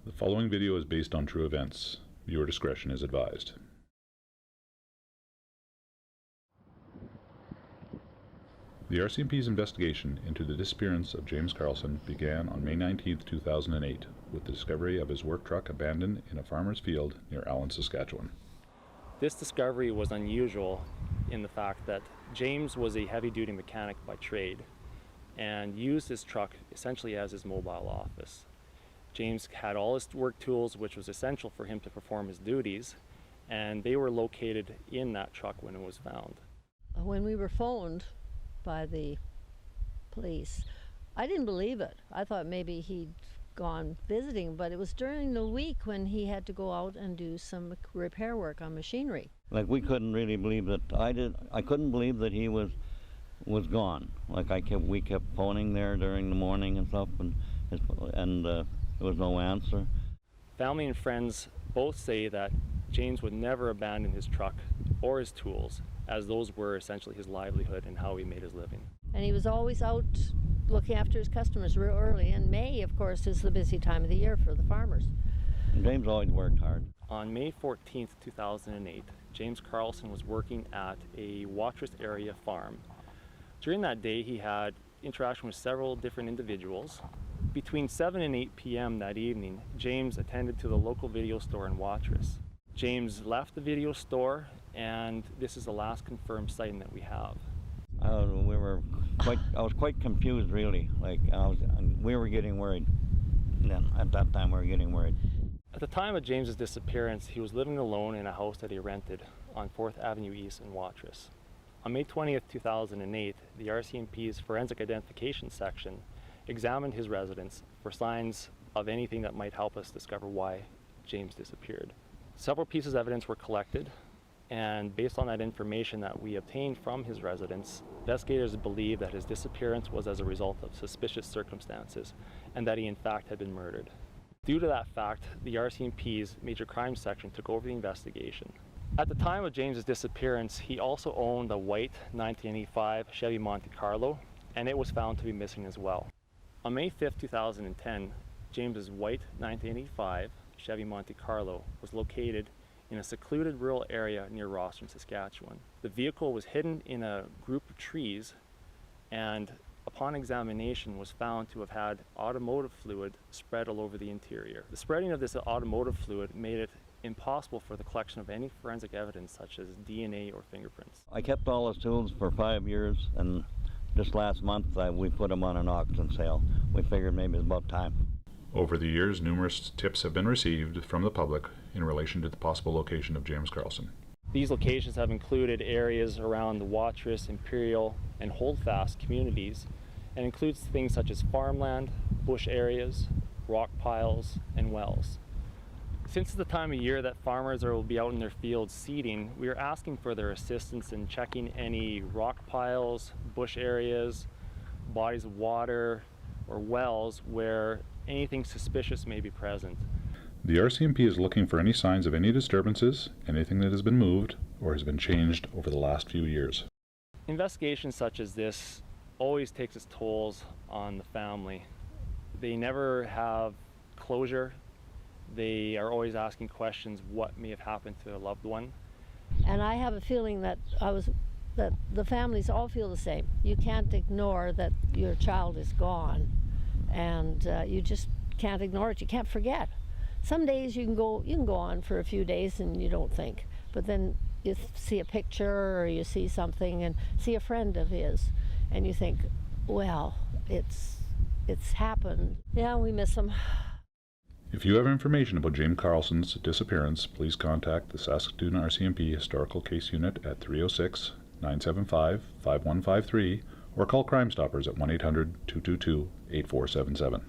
The following video is based on true events. Viewer discretion is advised. The RCMP's investigation into the disappearance of James Carlson began on May 19, 2008, with the discovery of his work truck abandoned in a farmer's field near Allen, Saskatchewan. This discovery was unusual in the fact that James was a heavy-duty mechanic by trade and used his truck essentially as his mobile office. James had all his work tools, which was essential for him to perform his duties, and they were located in that truck when it was found. When we were phoned by the police, I didn't believe it. I thought maybe he'd gone visiting, but it was during the week when he had to go out and do some repair work on machinery. Like, we couldn't really believe that. I couldn't believe that he was gone. Like, we kept phoning there during the morning and stuff, and there was no answer. Family and friends both say that James would never abandon his truck or his tools, as those were essentially his livelihood and how he made his living. And he was always out looking after his customers real early, and May, of course, is the busy time of the year for the farmers. James always worked hard. On May 14th, 2008, James Carlson was working at a Watrous area farm. During that day, he had interaction with several different individuals. Between 7 and 8 p.m. that evening, James attended to the local video store in Watrous. James left the video store, and this is the last confirmed sighting that we have. I was quite confused, really. Like, we were getting worried. Then at that time, we were getting worried. At the time of James's disappearance, he was living alone in a house that he rented on 4th Avenue East in Watrous. On May 20th, 2008, the RCMP's Forensic Identification Section examined his residence for signs of anything that might help us discover why James disappeared. Several pieces of evidence were collected, and based on that information that we obtained from his residence, investigators believe that his disappearance was as a result of suspicious circumstances and that he in fact had been murdered. Due to that fact, the RCMP's Major Crimes Section took over the investigation. At the time of James's disappearance, he also owned a white 1985 Chevy Monte Carlo, and it was found to be missing as well. On May 5th, 2010, James's white 1985 Chevy Monte Carlo was located in a secluded rural area near Rostron, Saskatchewan. The vehicle was hidden in a group of trees, and upon examination was found to have had automotive fluid spread all over the interior. The spreading of this automotive fluid made it impossible for the collection of any forensic evidence such as DNA or fingerprints. I kept all his tools for 5 years, and just last month we put them on an auction sale. We figured maybe it's about time. Over the years, numerous tips have been received from the public in relation to the possible location of James Carlson. These locations have included areas around the Watrous, Imperial, and Holdfast communities, and includes things such as farmland, bush areas, rock piles, and wells. Since it's the time of year that farmers will be out in their fields seeding, we are asking for their assistance in checking any rock piles, bush areas, bodies of water, or wells where anything suspicious may be present. The RCMP is looking for any signs of any disturbances, anything that has been moved or has been changed over the last few years. Investigations such as this always takes its tolls on the family. They never have closure. They are always asking questions, what may have happened to a loved one. And I have a feeling that the families all feel the same. You can't ignore that your child is gone, and you just can't ignore it. You can't forget. Some days you can go on for a few days and you don't think, but then you see a picture or you see something and see a friend of his, and you think, well, it's happened. Yeah, we miss him. If you have information about James Carlson's disappearance, please contact the Saskatoon RCMP Historical Case Unit at 306-975-5153 or call Crime Stoppers at 1-800-222-8477.